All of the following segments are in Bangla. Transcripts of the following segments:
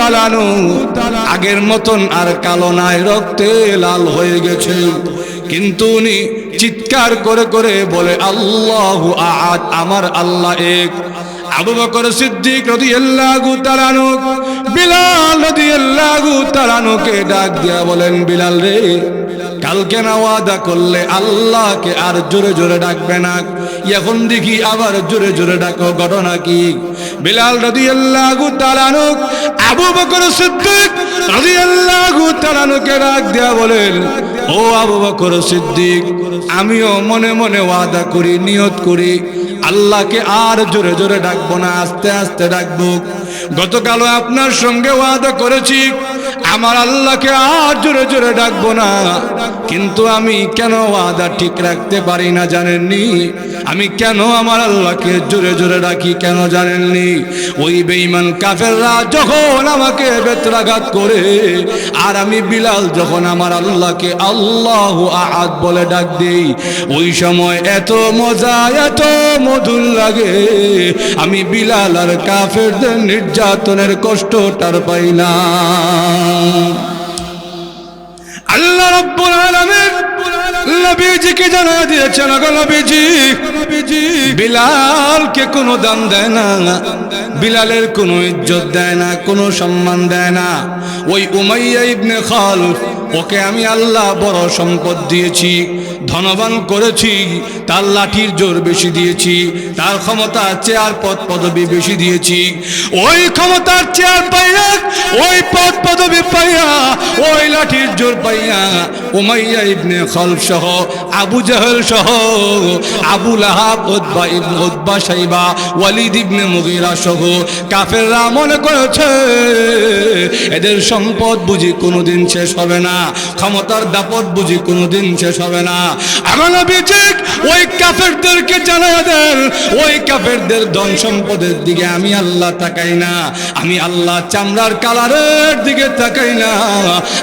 তাআলা আনহু আগের মতন আর কালো নাই, রক্তে লাল হয়ে গেছে। কিন্তু উনি চিৎকার করে করে বলে আল্লাহু আহাদ, আমার আল্লাহ এক। আবু বকর সিদ্দিক রাদিয়াল্লাহু তাআলা আনহু বিলাল রাদিয়াল্লাহু তাআলা আনহুকে ডাক দিয়া বলেন, বিলাল রে, কালকে না ওয়াদা করলে আল্লাহকে আর জোরে জোরে ডাকবে না, এখন দেখি আবার জোরে জোরে ডাকো, ঘটনা কি? বিলাল রাদিয়াল্লাহু তাআলা আনহু আবু বকর সিদ্দিক রাদিয়াল্লাহু তাআলা আনহুকে ডাক দিয়া বলেন, ও আবু বকর সিদ্দিক, আমিও মনে মনে ওয়াদা করি, নিয়ত করি, আল্লাহকে আর জোরে জোরে ডাকবো না, আস্তে আস্তে ডাকবো। গতকাল আপনার সঙ্গে ওয়াদা করেছি আমার আল্লাহকে আর জোরে জোরে ডাকবো না, কিন্তু আমি কেন ওয়াদা ঠিক রাখতে পারি না জানেননি? আমি কেন আমার আল্লাহকে জোরে জোরে ডাকি কেন জানেননি? ওই বেঈমান কাফেররা যখন আমাকে বেত্রাঘাত করে, আর আমি বিলাল যখন আমার আল্লাহকে আল্লাহু আহাদ বলে ডাক দেই, ওই সময় এত মজা, এত মধুর লাগে, আমি বিলাল আর কাফেরদের নির্যাতনের কষ্টটার পাই না। আল্লাহ রাব্বুল আলামিন নবীজিকে জানা দিয়েছেন, নবীজি বিলালকে কোনো দাম দেয় না, বিলালের কোনো ইজ্জত দেয় না, কোনো সম্মান দেয় না। ওই উমাইয়া ইবনে খালদ, ওকে আমি আল্লাহ বড় সম্পদ দিয়েছি, ধনবান করেছি, তার লাঠির জোর বেশি দিয়েছি, তার ক্ষমতা চেয়ার পদ পদবি বেশি দিয়েছি। ওই ক্ষমতার চেয়ার পাইয়া, ওই পদ পদবি পাইয়া, ওই লাঠির জোর পাইয়া উমাইয়া ইবনে খালদ সহ, আবু জাহেল সহ, আবু লাহাব, উতবা শাইবা, ওয়ালিদ ইবনে মুগীরা সহ কাফেররা মনে করেছে এদের সম্পদ বুঝি কোনোদিন শেষ হবে না, ক্ষমতার দাপট বুঝি কোনোদিন শেষ হবে না। আমার নবীজি ওই কাফেরদেরকে জানায়া দেন, ওই কাফেরদের ধন সম্পদের দিকে আমি আল্লাহ তাকাই না, আমি আল্লাহ চামড়ার কালারের দিকে তাকাই না,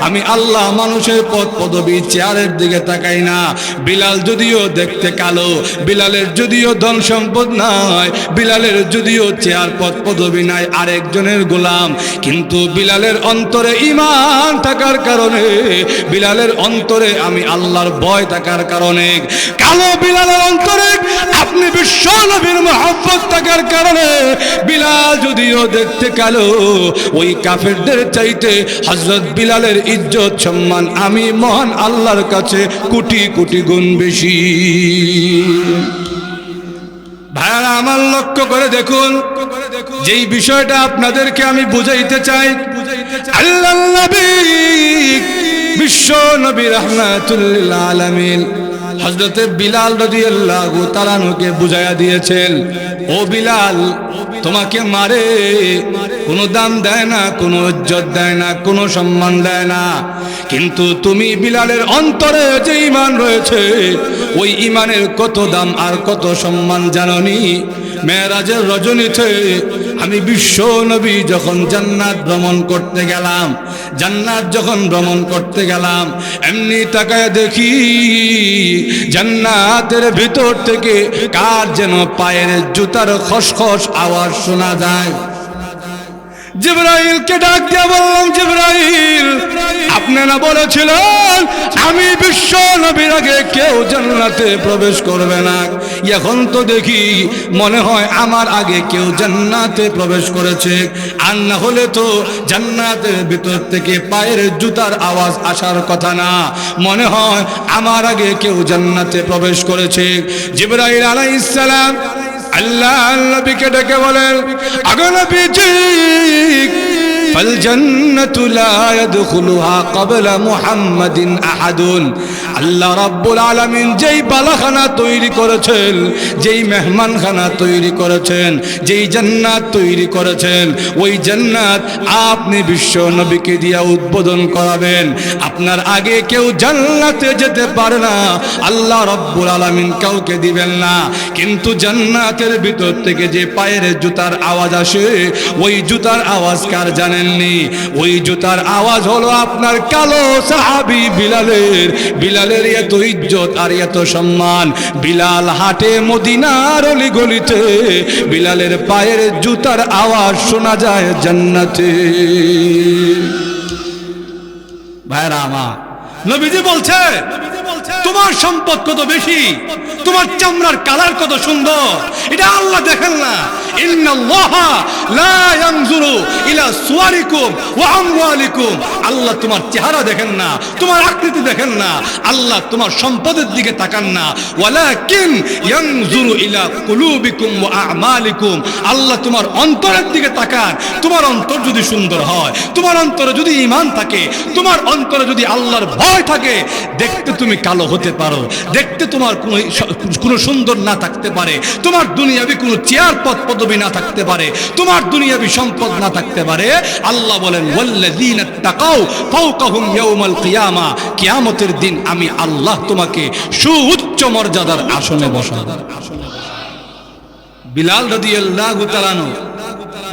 আমি আল্লাহ মানুষের পদ পদবি চেয়ারের দিকে তাকাই না। বিলাল যদিও দেখতে কালো, বিলালের যদিও ধন সম্পদ নাই, বিলালের যদিও চেয়ার পদ পদবি নাই, আরেকজনের গোলাম, কিন্তু বিলালের অন্তরে ঈমান থাকার কারণে, বিলালের অন্তরে আমি আল্লাহর ভয় থাকার কারণে, কালো বিলালের অন্তরে আপনি বিশ্ব নবীর মহব্বত থাকার কারণে, বিলাল যদিও দেখতে কালো, ওই কাফেরদের চাইতে হযরত বিলালের ইজ্জত সম্মান আমি মহান আল্লাহর কাছে কোটি কোটি গুণ বেশি। ভাইরা আমার, লক্ষ্য করে দেখুন, যেই বিষয়টা আপনাদেরকে আমি বুঝাইতে চাই, আল্লাহর নবী বিশ্ব নবী রাহমাতুল লিল আলামিন হযরতে বিলাল রাদিয়াল্লাহু তাআলা আনহুকে বুঝাইয়া দিয়েছেন, ও বিলাল, তোমাকে মারে কোনো দাম দেয় না, কোনো ইজ্জত দেয় না, কোনো সম্মান দেয় না, কিন্তু তুমি বিলালের অন্তরে যে ঈমান রয়েছে, ওই ঈমানের কত দাম আর কত সম্মান জানোনি? মেরাজের রজনীতে আমি বিশ্ব নবী যখন জান্নাত ভ্রমণ করতে গেলাম, জান্নাত যখন ভ্রমণ করতে গেলাম, এমনি তাকায় দেখি জান্নাতের ভিতর থেকে কার যেন পায়ের জুতার খসখস আওয়াজ শোনা যায়। জিবরাইলকে ডাক দিয়ে বললাম, জিবরাইল, আপনি না বলেছিলেন আমি বিশ্ব নবীর আগে কেউ জান্নাতে প্রবেশ করবে না? এখন তো দেখি মনে হয় আমার আগে কেউ জান্নাতে প্রবেশ করেছে, আর না হলে তো জান্নাতের ভিতর থেকে পায়ের জুতার আওয়াজ আসার কথা না, মনে হয় আমার আগে কেউ জান্নাতে প্রবেশ করেছে। জিবরাইল আলাইহিস সালাম আল্লাহ নবীকে ডেকে বলেন, আগো নবীজি, ফাল জান্নাতু লা ইয়াদখুলুহা ক্বাবলা মুহাম্মাদিন আহাদুন। আল্লাহ রাব্বুল আলামিন যেই বালাখানা তৈরি করেছেন, যেই মেহমানখানা তৈরি করেছেন, যেই জান্নাত তৈরি করেছেন, ওই জান্নাত আপনি বিশ্ব নবীকে দিয়া উদ্বোধন করাবেন। আপনার আগে কেউ জান্নাতে যেতে পারে না, আল্লাহ রাব্বুল আলামিন কাউকে দিবেন না, কিন্তু জান্নাতের ভিতর থেকে যে পায়ের জুতার আওয়াজ আসে, ওই জুতার আওয়াজ কার জানেন বুঝেননি? ওই জুতার আওয়াজ হলো আপনার কালো সাহাবী বিলালের। বিলালের এত ইজ্জত আর এত সম্মান, বিলাল হাটে মদিনার অলিগলিতে, বিলালের পায়ের জুতার আওয়াজ শোনা যায় জান্নাতে। ভাইরা আমার, নবীজি বলছে তোমার সম্পদ কত বেশি, তোমার চামড়ার কালার কত সুন্দর, এটা আল্লাহ দেখেন না। ইন্নাল্লাহা লা ইয়ানজুরু ইলা সুওয়ারিকুম ওয়া আমওয়ালিকুম, আল্লাহ তোমার চেহারা দেখেন না, তোমার আকৃতি দেখেন না, আল্লাহ তোমার সম্পদের দিকে তাকান না। ওয়ালাকিন ইয়ানজুরু ইলা কুলুবিকুম ওয়া আমালিকুম, আল্লাহ তোমার অন্তরের দিকে তাকান। তোমার অন্তর যদি সুন্দর হয়, তোমার অন্তরে যদি ঈমান থাকে, তোমার অন্তরে যদি আল্লাহর ভয় থাকে, দেখতে তুমি কালো হতে পারো, দেখতে তোমার কোনো সুন্দর না থাকতে পারে, তোমার দুনিয়াবি কোনো চেয়ার পদ পদবি না থাকতে পারে, তোমার দুনিয়াবি সম্পদ না থাকতে পারে। আল্লাহ বলেন ওয়াল্লাযীনা তাকাউ ফাওকাহুম ইয়াউমাল কিয়ামা, কিয়ামতের দিন আমি আল্লাহ তোমাকে সুউচ্চ মর্যাদার আসনে বসাবো। বিলাল রাদিয়াল্লাহু তাআলা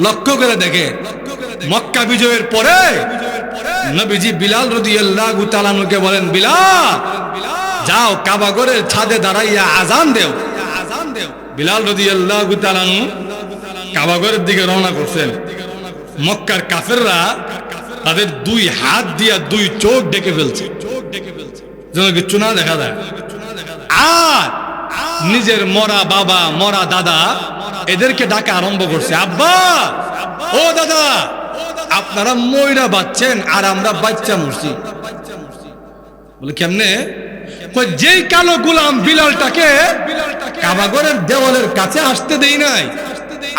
লক্ষ্য করে দেখে, মক্কা বিজয়ের পরে নবীজি বিলাল রাদিয়াল্লাহু তাআলা কে বলেন, বিলাল যাও কাবা ঘরের ছাদে দাঁড়াইয়া আজান দেও। বিলাল রাদিয়াল্লাহু তাআলা কাবা ঘরের দিকে রওনা করছেন। মক্কার কাফেররা তাদের দুই হাত দিয়া দুই চোখ ঢেকে ফেলছে যেন কিছু না দেখা যায়। আর নিজের মরা বাবা মরা দাদা এদেরকে ডাকা আরম্ভ করছে, আব্বা ও দাদা আপনারা ময়রা বাচ্চেন আর আমরা বাচ্চা মরছি। বলে কেমনে? যেই কালো গোলাম বিলালটাকে কাবাগরের দেওয়ালের কাছে আসতে দেই নাই,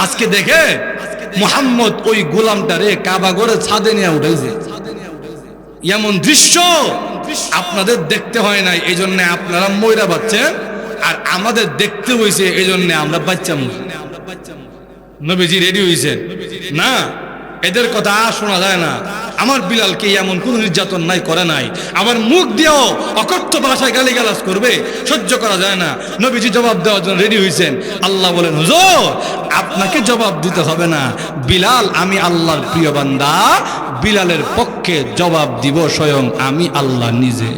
আজকে দেখে মুহাম্মদ ওই গোলামটারে কাবাগরের ছাদে নিয়ে উঠেছে। এমন দৃশ্য আপনাদের দেখতে হয় নাই, এই জন্য আপনারা ময়রা বাচ্চেন, আর আমাদের দেখতে হয়েছে এই জন্য আমরা বাচ্চা মরছি। নবীজি রেডি হয়েছেন না, এদের কথা শোনা যায় না। আমার বিলালকে এমন কোন নির্যাতন নাই করে নাই, আবার মুখ দিয়েও অকথ্য ভাষায় গালিগালাজ করবে, সহ্য করা যায় না। নবীজি জবাব দেওয়ার জন্য রেডি হয়েছেন। আল্লাহ বলেন হুজুর আপনাকে জবাব দিতে হবে না, বিলাল আমি আল্লাহর প্রিয় বান্দা, বিলালের পক্ষে জবাব দিব স্বয়ং আমি আল্লাহ নিজে।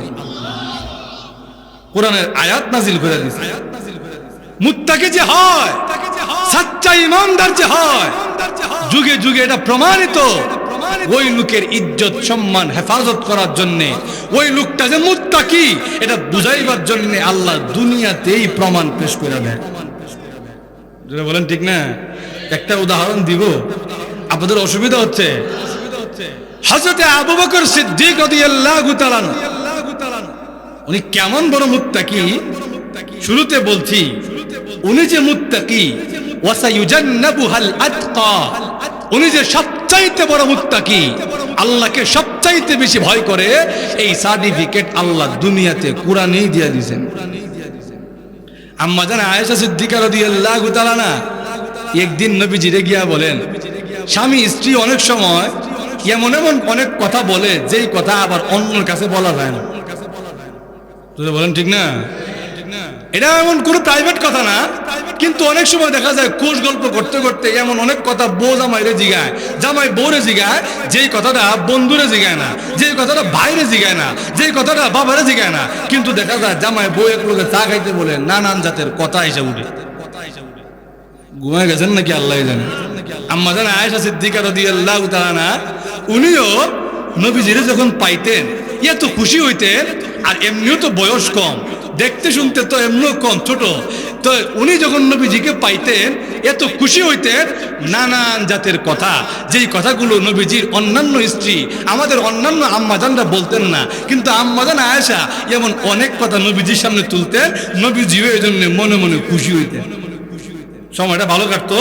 কোরআনের আয়াত নাজিল করে দিয়েছে। মুত্তাকি যে হয়, সচ্চা ইমানদার যে হয়, যুগে যুগে এটা প্রমাণিত। ওই লোকের ইজ্জত সম্মান হেফাজত করার জন্য, ওই লোকটা যে মুত্তাকি এটা বুঝাইবার জন্য আল্লাহ দুনিয়াতেই প্রমাণ পেশ করে দেয়। বলেন ঠিক না? একটা উদাহরণ দিব, আপনাদের অসুবিধা হচ্ছে। হযরত আবু বকর সিদ্দিক রাদিয়াল্লাহু তাআলা উনি কেমন বড় মুত্তাকি, শুরুতে বলছি উনি যে মুত্তাকি ওয়াসায়ুজান্নাবুহাল আতকা, উনি যে সবচাইতে বড় মুত্তাকি, আল্লাহকে সবচাইতে বেশি ভয় করে, এই সার্টিফিকেট আল্লাহ দুনিয়াতে কোরআনেই দিয়ে দিয়েছেন। আম্মা জান আয়েশা সিদ্দিকা রাদিয়াল্লাহু তাআলা না একদিন নবীজিরে গিয়া বলেন, স্বামী স্ত্রী অনেক সময় এমন এমন অনেক কথা বলে যেই কথা আবার অন্যের কাছে বলা যায় না। বলেন ঠিক না? এটা এমন কোনো প্রাইভেট কথা না, কিন্তু অনেক সময় দেখা যায় কোষ গল্প করতে করতে এমন অনেক কথা বউ জামাইরে জিগায়, জামাই বউরে জিগায়, যেই কথাটা বন্ধুরে জিগায় না, যেই কথাটা ভাইরে জিগায় না, যেই কথাটা বাবারে জিগায় না, কিন্তু দেখা যায় জামাই বউ এক লোকে চা খাইতে বলে নানান জাতের কথা এসে উঠে। ঘুমায় গেছেন নাকি আল্লাহ জানে। আম্মা জান আয়েশা সিদ্দিকা রাদিয়াল্লাহু তাআলা উনিও নবীজিরে যখন পাইতেন এত খুশি হইতেন, আর এমনিও তো বয়স কম, দেখতে শুনতে তো এমনিও কম ছোট, তো উনি যখন নবীজিকে পাইতেন এত খুশি হইতেন, নানান জাতের কথা, যেই কথাগুলো নবীজির অন্যান্য স্ত্রী আমাদের অন্যান্য আম্মাজানরা বলতেন না, কিন্তু আম্মাজান আয়েশা এমন অনেক কথা নবীজির সামনে তুলতেন, নবীজিও এই জন্য মনে মনে খুশি হইতেন। সময়টা ভালো কাটতো।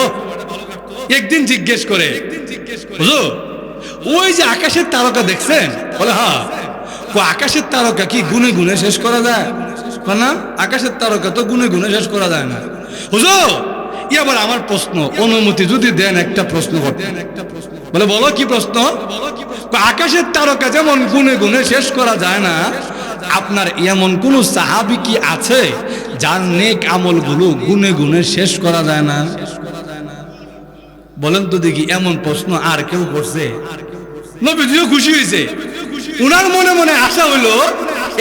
একদিন জিজ্ঞেস করে, হুজুর ওই যে আকাশের তারকা দেখছেন? বলে হ্যাঁ। আকাশের তারকা কি গুনে গুনে শেষ করা যায় না? আকাশের তারকা তো গুনে গুনে শেষ করা যায় না। হুজুর এবার আমার প্রশ্ন, অনুমতি যদি দেন একটা প্রশ্ন করতে। বলে বলো কি প্রশ্ন? আকাশের তারকা যেমন গুনে গুনে শেষ করা যায় না, আপনার এমন কোন সাহাবী কি আছে যার নেক আমলগুলো গুনে গুনে শেষ করা যায় না? বলেন তো দেখি, এমন প্রশ্ন আর কেউ করছে? নবীজিও খুশি হয়েছে। উনার মনে মনে আশা হইলো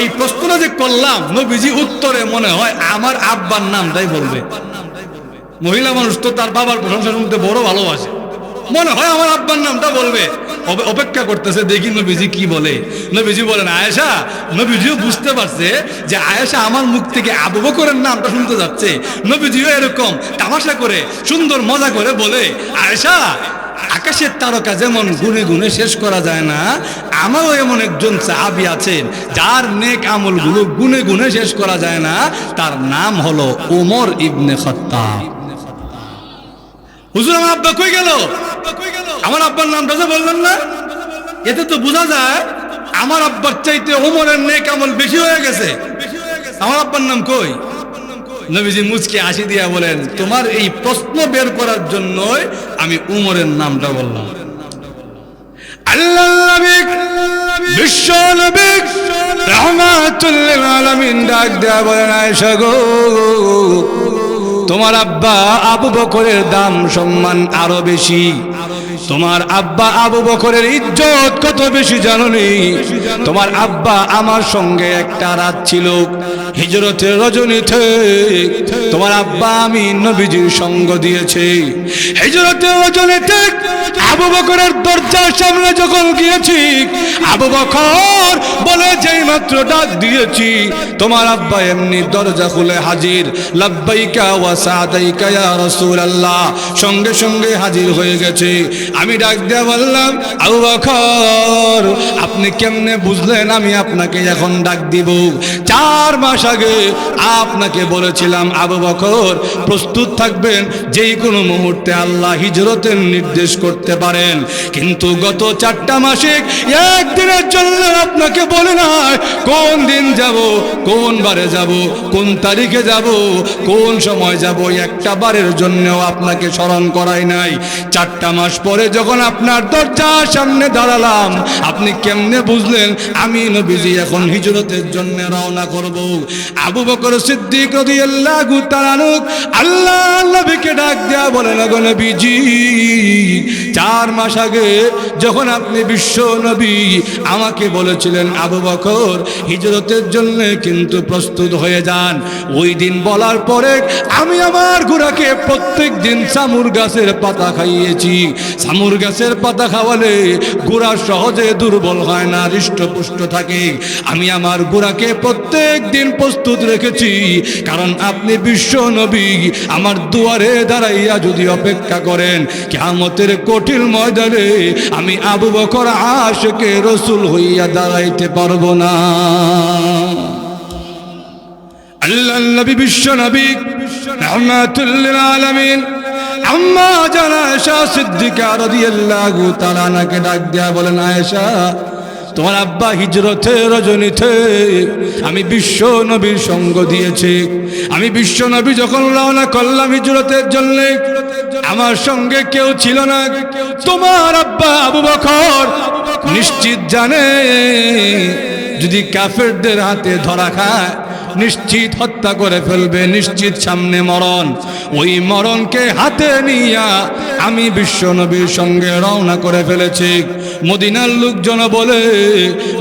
এই প্রশ্নটা যে করলাম, নবীজি উত্তরে মনে হয় আমার আব্বার নামটাই বলবে। মহিলা মানুষ তো তার বাবার প্রশংসা শুনতে বড় ভালোবাসে, মনে হয় আমার আব্বার নামটা বলবে। অপেক্ষা করতেছে, দেখি নবীজি কি বলে। নবীজি বলেন আয়েশা। নবীজিও বুঝতে পারছে যে আয়েশা আমার মুখ থেকে আবু বকরের নামটা শুনতে যাচ্ছে। নবীজিও এরকম তামাশা করে সুন্দর মজা করে বলে, আয়েশা, আকাশের তারকা যেমন গুনে গুনে শেষ করা যায় না, আমারও এমন একজন সাহাবী আছেন যার নেক আমলগুলো গুনে গুনে শেষ করা যায় না, তার নাম হলো ওমর ইবনে খাত্তাব। হুজুর, আমার আব্বা কই গেল? আমার আব্বার নামটা যে বললেন না, এতে তো বোঝা যায় আমার আব্বার চাইতে ওমরের নেক আমল বেশি হয়ে গেছে। আমার আব্বার নাম কই? নবীজি মুচকে হাসি দিয়া বলেন, তোমার এই প্রশ্ন বের করার জন্যই আমি উমরের নামটা বললাম। আল্লাহর নবী, বিশ্ব নবী রাহমাতুল লিল আলামিন ডাক দেয়া বলেন, আয়েশা গো, তোমার আব্বা আবু বকরের দাম সম্মান আরো বেশি। তোমার আব্বা আবু বকরের ইজ্জত কত বেশি জানোনি? তোমার আব্বা আমার সঙ্গে একটা রাত ছিল হিজরতের রজনীতে। তোমার আব্বা আমি নবীজির সঙ্গ দিয়েছে হিজরতের রজনীতে। আবু বকরের দরজার সামনে যখন গিয়েছি, আবু বকর বলে যেই মাত্র ডাক দিয়েছি, তোমার আব্বা এমনি দরজা খুলে হাজির। লাব্বাইকা ওয়া সাদাইকা ইয়া রাসূলুল্লাহ, সঙ্গে সঙ্গে হাজির হয়ে গেছে। আমি ডাক দিয়ে বললাম, আবু বকর, আপনি কেমনে বুঝলেন আমি আপনাকে এখন ডাক দিব? 4 মাস আগে আপনাকে বলেছিলাম আবু বকর প্রস্তুত থাকবেন, যেই কোনো মুহূর্তে আল্লাহ হিজরতের নির্দেশ করতে পারেন। কিন্তু গত 4টা মাসে একদিনের জন্য আপনাকে বলে নাই কোন দিন যাব, কোন বারে যাব, কোন তারিখে যাব, কোন সময় যাব, একটা বারের জন্যও আপনাকে স্মরণ করাই নাই। 4টা মাস পরে যখন আপনার দরজার সামনে দাঁড়ালাম, আপনি কেমনে বুঝলেন আমি নবীজি এখন হিজরতের জন্য রওনা করব? আবু বকর সিদ্দিক রাদিয়াল্লাহু তাআলা আনহু আল্লাহ নবীকে ডাক দেয়া বলেন, গো নবীজি, 4 মাস আগে যখন আপনি বিশ্ব নবী আমাকে বলেছিলেন আবু বকর হিজরতের জন্য কিন্তু প্রস্তুত হয়ে যান, ওই দিন বলার পরে আমি আমার ঘোড়াকে প্রত্যেক দিন সামুর গাছের পাতা খাইয়েছি। সামুর গাছের পাতা খাওয়ালে ঘোড়া সহজে দুর্বল হয় না, হৃষ্টপুষ্ট থাকে। আমি আমার ঘোড়াকে প্রত্যেক দিন প্রস্তুত রেখেছি, কারণ আপনি বিশ্ব নবী আমার দুয়ারে দাঁড়াইয়া যদি অপেক্ষা করেন, কিয়ামতের কঠিন ময়দানে আমি আবু বকর আশিকে রাসূল হইয়া দাঁড়াইতে পারবো না। আল্লাহর নবী বিশ্ব নবী রাহমাতুল লিল আলামিন আম্মা জানা আয়েশা সিদ্দিকা রাদিয়াল্লাহু তাআলা আনহাকে ডাক দেয়া বলেন, আয়েশা, তোমার আব্বা হিজরতের রজনীতে আমি বিশ্ব নবীর সঙ্গ দিয়েছি। আমি বিশ্ব নবী যখন রওনা করলাম হিজরতের জন্য, আমার সঙ্গে কেউ ছিল না। তোমার আব্বা আবু বকর নিশ্চিত জানে যদি কাফেরদের হাতে ধরা খায় নিশ্চিত হত্যা করে ফেলবে, নিশ্চিত সামনে মরণ। ওই মরণকে হাতে নিয়া আমি বিশ্ব নবীর সঙ্গে রওনা করে ফেলেছি। মদিনার লোকজন বলে,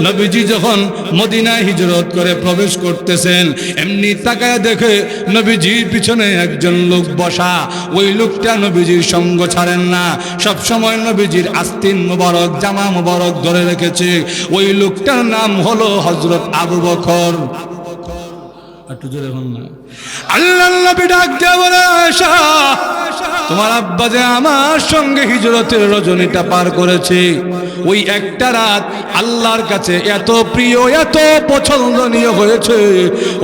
নবীজি যখন মদিনায় হিজরত করে প্রবেশ করতেছেন, এমনি তাকায় দেখে নবীজির পিছনে একজন লোক বসা। ওই লোকটা নবীজির সঙ্গ ছাড়েন না, সব সময় নবীজির আস্তিন মুবারক, জামা মুবারক ধরে রেখেছে। ওই লোকটার নাম হলো হযরত আবু বকর। আল্লাহর নবী ডাক দিয়ে বলে, আয়েশা, তোমার আব্বা যে আমার সঙ্গে হিজরতের রজনীটা পার করেছে, ওই একটা রাত আল্লাহর কাছে এত প্রিয়, এত পছন্দনীয় হয়েছে,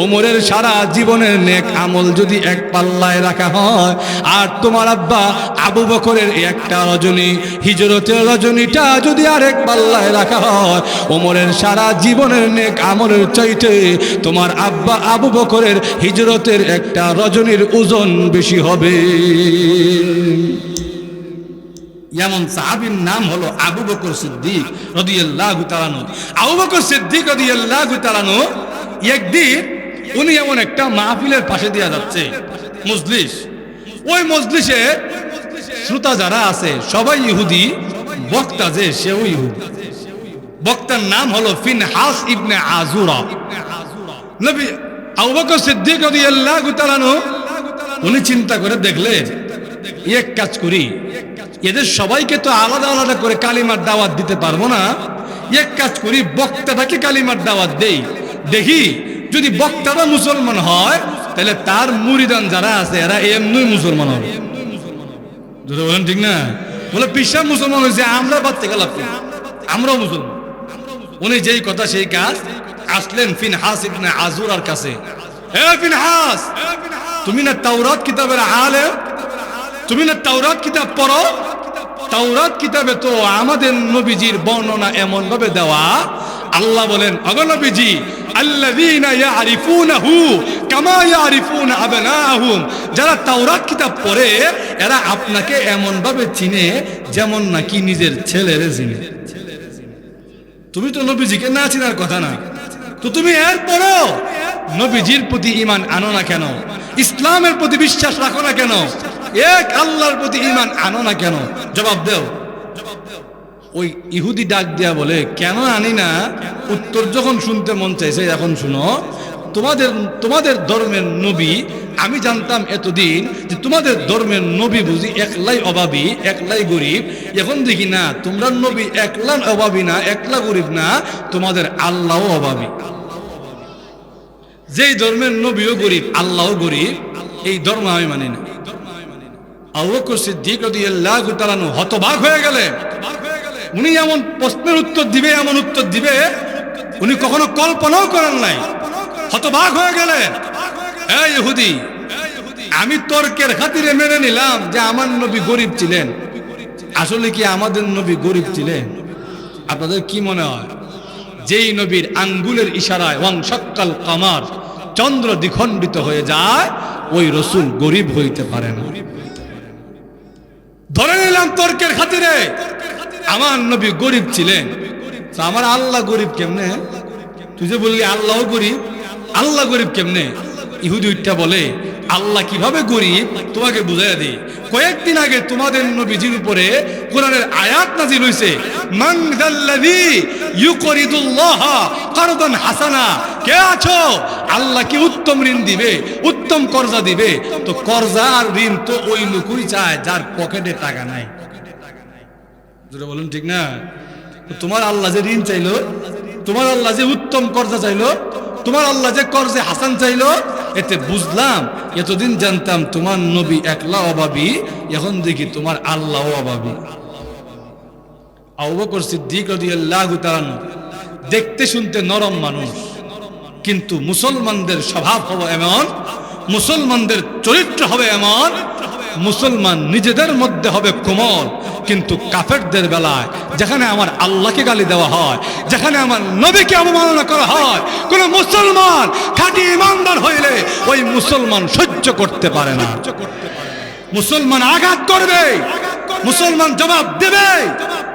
ওমরের সারা জীবনের নেক আমল যদি এক পাল্লায় রাখা হয়, আর তোমার আব্বা আবু বকরের একটা রজনী হিজরতের রজনীটা যদি আরেক পাল্লায় রাখা হয়, ওমরের সারা জীবনের নেক আমলের চাইতে তোমার আব্বা আবু বকরের হিজরতের একটা রজনীর ওজন বেশি হবে। এমন সাহাবীর নাম হলো আবু বকর সিদ্দিক রাদিয়াল্লাহু তাআলা আনহু। আবু বকর সিদ্দিক রাদিয়াল্লাহু তাআলা আনহু একদিন উনি এমন একটা মাহফিলের পাশে দিয়ে যাচ্ছে, মজলিস। ওই মজলিসে শ্রোতা যারা আছে সবাই ইহুদি, বক্তা যে সেও ইহুদি। বক্তার নাম হলো ফিনহাস ইবনে আযুরা। নবী আবু বকর সিদ্দিক রাদিয়াল্লাহু তাআলা আনহু উনি চিন্তা করে দেখলেন, এক কাজ করি, এদের সবাইকে তো আলাদা আলাদা করে কালিমার দাওয়াত দিতে পারবো না, এক কাজ করি বক্তাটাকে কালিমার দাওয়াত দেই, দেখি যদি বক্তারা মুসলমান হয় তাহলে তার মুরিদান যারা আছে এরা এমনি মুসলমান হবে। বলেন ঠিক না? বলে পিসা মুসলমান হয়েছে, আমরা বাদ থেকে লাভ করি, আমরাও মুসলমান। উনি যেই কথা সেই কাজ। আসলেন ফিনহাস ইবনে আযুরার কাছে। হে ফিনহাস, তুমি না তাওরাত কিতাবের আলেম, তুমি না তাওরাত কিতাব পড়ো? তাওরাত কিতাবে তো আমাদের নবীজির বর্ণনা এমন ভাবে দেওয়া, আল্লাহ বলেন ওগো নবীজি, আল্লাযীনা ইয়ারিফুনাহু কামা ইয়ারিফুনা আবনাহুম, যারা তাওরাত কিতাব পড়ে এরা আপনাকে এমন ভাবে চিনে যেমন নাকি নিজের ছেলেরে চিনে। তুমি তো নবীজিকে না চিনার কথা না, তো তুমি এরপরও নবীজির প্রতি ঈমান আনো না কেন? ইসলামের প্রতি বিশ্বাস রাখো না কেন? এক আল্লাহর প্রতি ঈমান আনো না কেন? জবাব দাও। ওই ইহুদি ডাক দিয়া বলে, কেন আনি না? উত্তর যখন শুনতে মন চাইছে, এখন শুনো। তোমাদের ধর্মের নবী, আমি জানতাম এতদিন যে তোমাদের ধর্মের নবী বুঝি একলাই অভাবী, একলাই গরিব। এখন দেখি না, তোমরা নবী একলা অভাবী না, একলা গরিব না, তোমাদের আল্লাহও অভাবী। যেই ধর্মের নবীও গরিব, আল্লাহও গরিব, এই ধর্ম আমি মানি না। আবু বকর সিদ্দিক রাদিয়াল্লাহু তাআলা আনহু হতবাক হয়ে গেলেন। উনি এমন প্রশ্নের উত্তর দিবে, এমন উত্তর দিবে উনি কখনো কল্পনাও করেন নাই। হতবাক হয়ে গেলেন। এই ইহুদি, আমি তর্কের খাতিরে মেনে নিলাম যে আমার নবী গরিব ছিলেন, আসলে কি আমাদের নবী গরিব ছিলেন? আপনাদের কি মনে হয়? যেই নবীর আঙ্গুলের ইশারায় ওয়াংশাক্কাল কামার, চন্দ্র দ্বিখণ্ডিত হয়ে যায়, ওই রসুল গরিব হইতে পারে না। ধরে নিলাম তর্কের খাতিরে আমার নবী গরিব ছিলেন, তো আমার আল্লাহ গরিব কেমনে? তুই যে বললি আল্লাহ গরিব, আল্লাহ গরিব কেমনে? ইহুদি উঠটা বলে, আল্লাহ কিভাবে গরিব তোমাকে বুঝাইয়া দিই। কয়েকদিন আগে তোমাদের নবীজির উপরে কোরআনের আয়াত নাযিল হইছে, মান যাল্লাযী ইউকরিদুল্লাহ কারদান হাসানা, কে আছো আল্লাহকে উত্তম ঋণ দিবে, উত্তম কর্জা দিবে। তো কর্জা আর ঋণ তো ওই লোকই চায় যার পকেটে টাকা নাই। যেটা বলুন ঠিক না? তোমার আল্লাহ যে ঋণ চাইলো, তোমার আল্লাহ যে উত্তম কর্জা চাইলো, তোমার আল্লাহ যে কর্জে হাসান চাইলো, এতে বুঝলাম, এতদিন জানতাম তোমার নবী একলা অভাবী, এখন দেখি তোমার আল্লাহ অভাবী। আবু বকর সিদ্দিক রাদিয়াল্লাহু তাআলা আনহু দেখতে শুনতে নরম মানুষ, কিন্তু মুসলমানদের স্বভাব হবে এমন, মুসলমানদের চরিত্র হবে এমন, মুসলমান নিজেদের মধ্যে হবে কোমল, কিন্তু কাফেরদের বেলায় যেখানে আমার আল্লাহকে গালি দেওয়া হয়, যেখানে আমার নবীকে অবমাননা করা হয়, কোন মুসলমান খাঁটি ইমানদার হইলে ওই মুসলমান সহ্য করতে পারে না। মুসলমান আঘাত করবে, মুসলমান জবাব দেবে।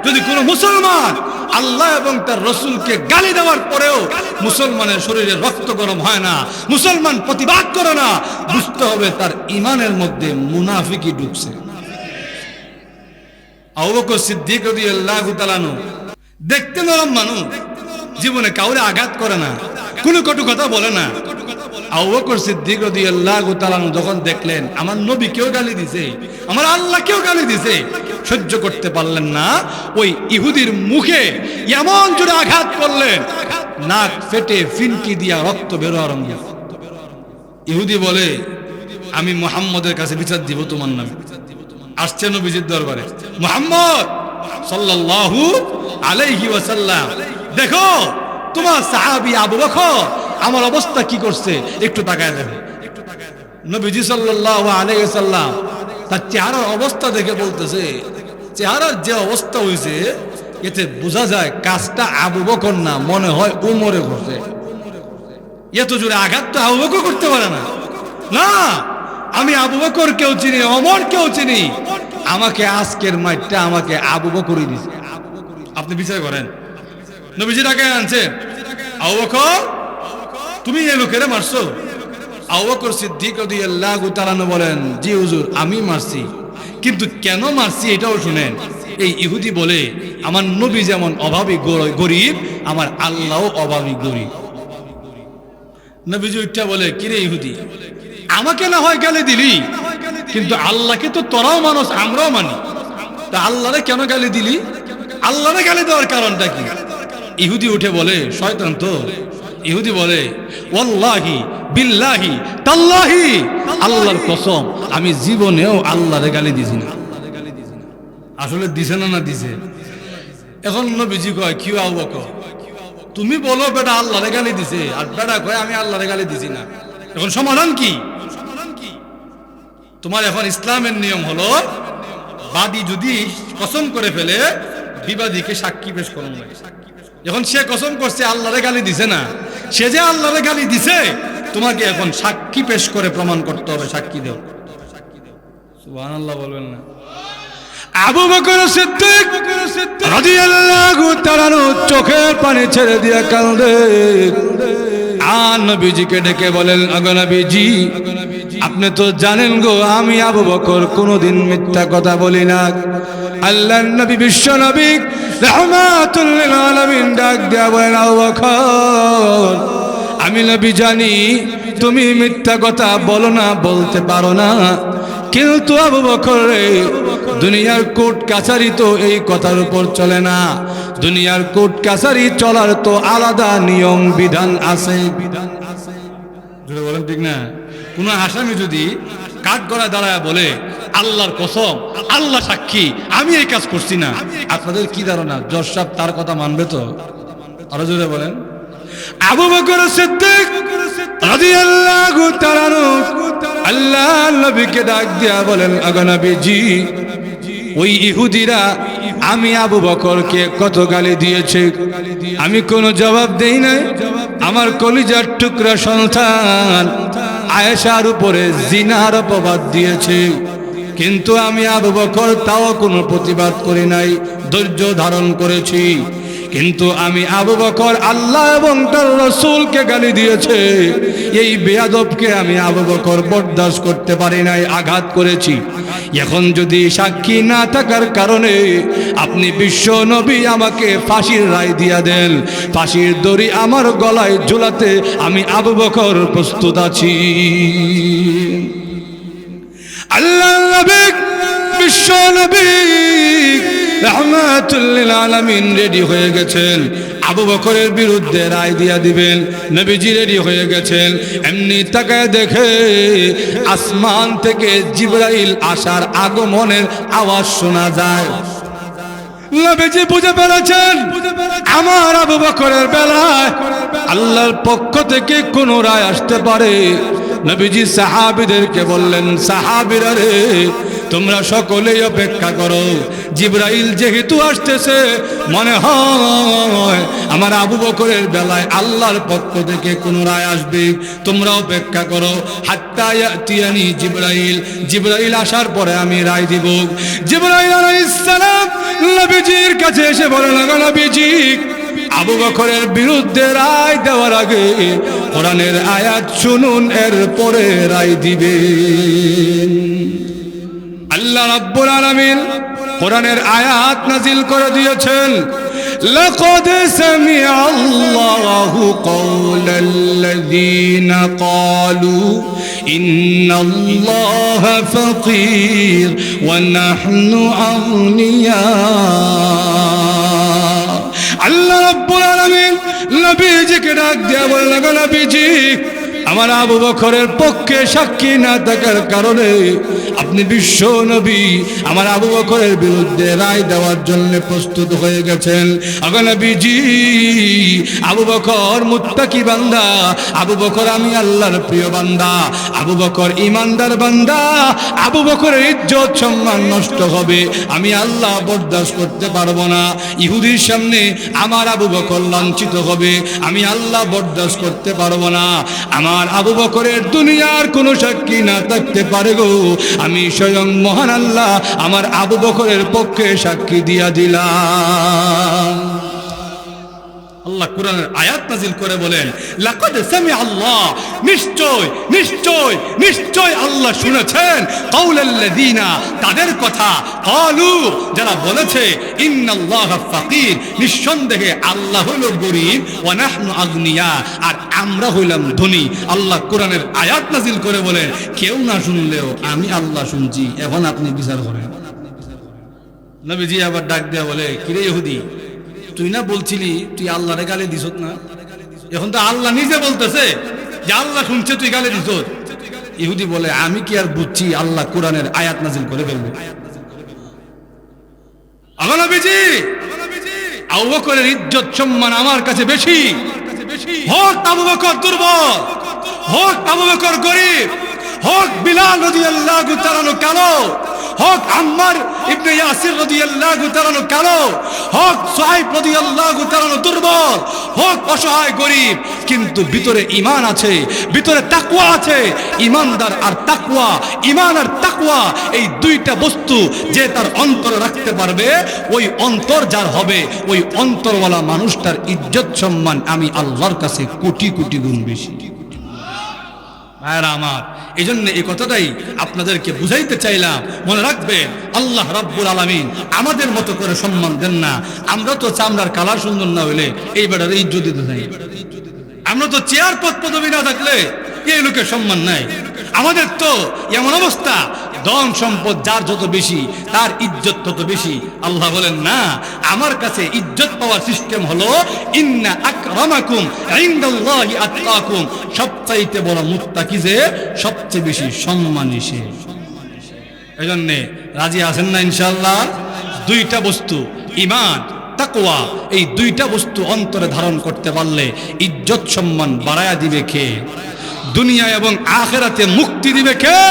যদি কোন মুসলমান আল্লাহ এবং তার রসুলকে গালি দেওয়ার পরেও মুসলমানের শরীরে রক্ত গরম হয় না, মুসলমান প্রতিবাদ করে না, বুঝতে হবে তার ইমানের মধ্যে মুনাফিকি ঢুকছে। আবু বকর সিদ্দিক রাদিয়াল্লাহু তাআলা আনহু দেখতে নরম মানুষ, জীবনে কাউরে আঘাত করে না, কোনো কটু কথা বলে না। আবু বকর সিদ্দিক রাদিয়াল্লাহু তাআলা আনহু যখন দেখলেন আমার নবী কেউ গালি দিছে, আমার আল্লাহ কেউ গালি দিছে, সহ্য করতে পারলেন না। ওই ইহুদির মুখে এমন জোরে আঘাত করলেন, নাক ফেটে ফিনকি দিয়া রক্ত বের হওয়া আরম্ভ। ইহুদি বলে, আমি মুহাম্মদের কাছে বিচার দিব তোমার নামে। আসছে নবীজির দরবারে, মুহাম্মদ সাল্লাল্লাহু আলাইহি ওয়াসাল্লাম, দেখো তোমার সাহাবী আবু বকর আমার অবস্থা কি করছে, একটু তাকায় দেখো। নবীজি সাল্লাল্লাহু আলাইহি ওয়াসাল্লাম তার চেহারার অবস্থা দেখে বলতেছে, চেহারার যে অবস্থা হয়েছে এতে বোঝা যায় কাজটা আবু বকর না, মনে হয় উমরে করছে। এত জোরে আঘাত তো আবু বকর করতে পারে না। না, আমি আবু বকর কেউ চিনি, ওমর কেউ চিনি, আমাকে আজকের মাইটটা আমাকে আবু বকরই দিছে। আপনি বিচার করেন, নবীজি ডাকে আনছেন, আবু বকর তুমি এই লোকেরে মারছো? আবু বকর সিদ্দিক রাদিয়াল্লাহু তাআলা আনহু বলেন, জি হুজুর আমি মারছি, কিন্তু কেন মারছি এটাও শুনেন। এই ইহুদি বলে, আমার নবী যেমন অভাবী গরিব, আমার আল্লাহও অভাবী গরিব। নবীজি উঠা বলে, কিরে ইহুদি, আমাকে না হয় গালি দিলি, কিন্তু আল্লাহকে তো তোরাও মানুষ, আমরাও মানি, তা আল্লাহরে কেন গালি দিলি? আল্লাহরে গালি দেওয়ার কারণটা কি? ইহুদি উঠে বলে, শয়তান তো। ইহুদি বলে, ওয়াল্লাহি বিল্লাহি তাল্লাহি, আল্লাহর কসম আমি জীবনেও আল্লাহরে গালি দিছি না। আসলে দিছে না দিছে? এখন নবীজি কয়, কি আবু বকর, তুমি বলো বেটা আল্লাহরে গালি দিছে, আর বেটা কয় আমি আল্লাহরে গালি দিছি না, এখন সমাধান কি? তোমার এখন ইসলামের নিয়ম হলো, বাদী যদি কসম করে ফেলে, বিবাদীকে সাক্ষী পেশ করুন লাগে। এখন সে কসম করছে আল্লাহরে গালি দিছে না, সে যে আল্লাহরে গালি দিছে, তোমাকে এখন সাক্ষী পেশ করে প্রমাণ করতে হবে, সাক্ষী দাও। সুবহানাল্লাহ বলবেন না? আবু বকর সিদ্দিক রাদিয়াল্লাহু তাআলা চোখের পানি ছেড়ে দিয়ে কাঁদে, আর নবীজিকে ডেকে বলেন, আগো নবীজি, আপনি তো জানেন গো আমি আবু বকর কোনোদিন মিথ্যা কথা বলি না। আল্লাহর নবী, বিশ্ব নবী রাহমাতুল লিল আলামিন ডাক দেয়া বলেন, আবু বকর, আমি নবী জানি তুমি মিথ্যা কথা বলো না, বলতে পারো না, কিন্তু আবু বকর রে, দুনিয়ার কোর্ট কাছারি তো এই কথার উপর চলে না। দুনিয়ার কোর্ট কাছারি চলার তো আলাদা নিয়ম বিধান আছে। বলেন ঠিক না? কোন আসামি যদি কাঠগড়ায় দাঁড়ায় বলে, আল্লাহর কসম, আল্লাহ সাক্ষী আমি এই কাজ করছি না, আপনাদের কি ধারণা জজ সাহেব তার কথা মানবে? তো আরো জোরে বলেন। আবু বকর সিদ্দিক রাদিয়াল্লাহু তাআলা আল্লাহর নবীকে ডাক দিয়া বলেন, আগো নবীজি, ওই ইহুদিরা আমি আবু বকরকে কত গালি দিয়েছে, আমি কোনো জবাব দেই নাই। আমার কলিজার টুকরা সন্তান আয়েশার উপরে জিনার অপবাদ দিয়েছে, কিন্তু আমি আবু বকর তাও কোনো প্রতিবাদ করি নাই, ধৈর্য ধারণ করেছি। কিন্তু আমি আবু বকর আল্লাহ এবং তার রাসূলকে গালি দিয়েছে, এই বেয়াদবকে আমি আবু বকর বরদাস্ত করতে পারি নাই, আঘাত করেছি। এখন যদি সাক্ষী না থাকার কারণে আপনি বিশ্ব নবী আমাকে ফাঁসির রায় দিয়া দেন, ফাঁসির দড়ি আমার গলায় ঝুলাতে আমি আবু বকর প্রস্তুত আছি। আল্লাহ নবী, বিশ্ব নবী রাহমাতুল লিল আলামিন রেডি হয়ে গেছেন, আবু বকরের বিরুদ্ধে রায় দিয়া দিবেন। নবীজি রেডি হয়ে গেছেন, এমনি তাকায় দেখে আসমান থেকে জিবরাইল আসার আগমনের আওয়াজ শোনা যায়। নবীজি বুঝে ফেলেছেন আমার আবু বকরের বেলায় আল্লাহর পক্ষ থেকে কোন রায় আসতে পারে। নবীজি সাহাবীদেরকে বললেন, সাহাবীরা রে, তোমরা সকলেই অপেক্ষা করো, জিবরাইল যেহেতু আসতেছে, মনে হয় আমার আবু বকরের বেলায় আল্লাহর পক্ষ থেকে কোন রায় আসবে, তোমরা অপেক্ষা করো। হাত্তা ইয়াতিয়ানি জিবরাইল, জিবরাইল আসার পরে আমি রায় দিব। জিবরাইল আলাইহিস সালাম নবীজির কাছে এসে বলেন, নবীজি, আবু বকরের বিরুদ্ধে রায় দেওয়ার আগে কোরআনের আয়াত শুনুন, এর পরে রায় দিবেন। আল্লাহ রাব্বুল আলামিন কোরআনের আয়াত নাজিল করে দিয়েছেন, লাকাদ সামিআ আল্লাহু কাওলাল্লাযীনা ক্বালু ইন্নাল্লাহা ফাকীর ওয়া নাহনু আগনিয়া। আল্লাহ রাব্বুল আলামিন নবীজিকে ডাক দিয়া বললেন, নবীজি, আমার আবু বকরের পক্ষে সাক্ষী না থাকার কারণে আপনি বিশ্ব নবী আমার আবু বকরের বিরুদ্ধে রায় দেওয়ার জন্য প্রস্তুত হয়ে গেছেন। আগো নবীজি, আবু বকর মুত্তাকি বান্দা, আবু বকর আমি আল্লাহর প্রিয় বান্দা, আবু বকর ইমানদার বান্দা, আবু বকরের ইজ্জত সম্মান নষ্ট হবে, আমি আল্লাহ বরদাস্ত করতে পারবো না। ইহুদির সামনে আমার আবু বকর লাঞ্ছিত হবে, আমি আল্লাহ বরদাস্ত করতে পারবো না। আমার আবু বকরের দুনিয়ার কোনো সাক্ষী না থাকতে পারে গো, আমি স্বয়ং মহান আল্লাহ আমার আবু বকরের পক্ষে সাক্ষী দিয়া দিলাম। আল্লাহ কোরআনের আয়াত নাজিল করে বলেন, লাকাদ সামিআ আল্লাহ, নিশ্চয় নিশ্চয় নিশ্চয় আল্লাহ শুনেছেন, কাউলাল্লাযিনা, তাদের কথা, ক্বালু, যারা বলেছে, ইন্নাল্লাহা ফাকির, নিঃসন্দেহে আল্লাহ হলো গরীব, ওয়া নাহনু আগনিয়া, আর আমরা হইলাম ধনী। আল্লাহ কোরআনের আয়াত নাজিল করে বলেন, কেউ না শুনলেও আমি আল্লাহ শুনছি, এখন আপনি বিচার করেন। নবীজি আবার ডাক দেয়া বলে, কিরে ইহুদি, তুই না বলছিলি তুই আল্লাহরে গালি দিস না, এখন তো আল্লাহ নিজে বলতেছে যে আল্লাহ শুনছে, তুই গালি দিস। ইহুদি বলে, আমি কি আর বুঝছি আল্লাহ কোরআনের আয়াত নাজিল করে ফেলবে। নবীজি, আবু বকরের ইজ্জত সম্মান আমার কাছে বেশি, হোক আবু বকর দুর্বল, হোক আবু বকর গরীব, হোক বিলাল রাদিয়াল্লাহু তাআলা কালো, হোক আম্মার ইবনে ইয়াসির রাদিয়াল্লাহু তাআলা কালো, হোক সুহাইব রাদিয়াল্লাহু তাআলা দুর্বল, হোক অসহায় গরীব, কিন্তু ভিতরে ঈমান আছে, ভিতরে তাকওয়া আছে। ঈমানদার আর তাকওয়া, ঈমান আর তাকওয়া, এই দুইটা বস্তু যে তার অন্তরে রাখতে পারবে, ওই অন্তর যার হবে, ওই অন্তরওয়ালা মানুষটার ইজ্জত সম্মান আমি আল্লাহর কাছে কোটি কোটি গুণ বেশি। ভাইরা আমার, এই জন্য এই কথাটাই আপনাদেরকে বুঝাইতে চাইলাম। মনে রাখবেন, আল্লাহ রাব্বুল আলামিন আমাদের মতো করে সম্মান দেন না। আমরা তো চামড়ার কালার সুন্দর না হইলে এই বেটার ইজ্জত দিতে চাই, আমরা তো চেয়ার পদ পদবি না থাকলে এই লোকের সম্মান নাই। আমাদের তো এমন অবস্থা, ধন সম্পদ যার যত বেশি তার ইজ্জত তত বেশি। আল্লাহ বলেন, না, আমার কাছে ইজ্জত পাওয়ার সিস্টেম হলো ইন্না আকরামাকুম ইনদাল্লাহি আতকাকুম, সবচাইতে বড় মুত্তাকি যে সবচেয়ে বেশি সম্মানী সে। এই জন্য রাজি আছেন না ইনশাআল্লাহ? দুইটা বস্তু, ঈমান, তাকওয়া, এই দুইটা বস্তু অন্তরে ধারণ করতে পারলে ইজ্জত সম্মান বাড়ায়া দিবে কে? দুনিয়া এবং আখিরাতে মুক্তি দিবে কে?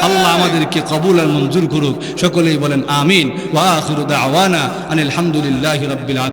আল্লাহ আমাদেরকে কবুল আর মঞ্জুর করুক। সকলেই বলেন আমিন। ওয়া আখিরু দাওয়ানা আনিল হামদুলিল্লাহি রাব্বিল আলামিন।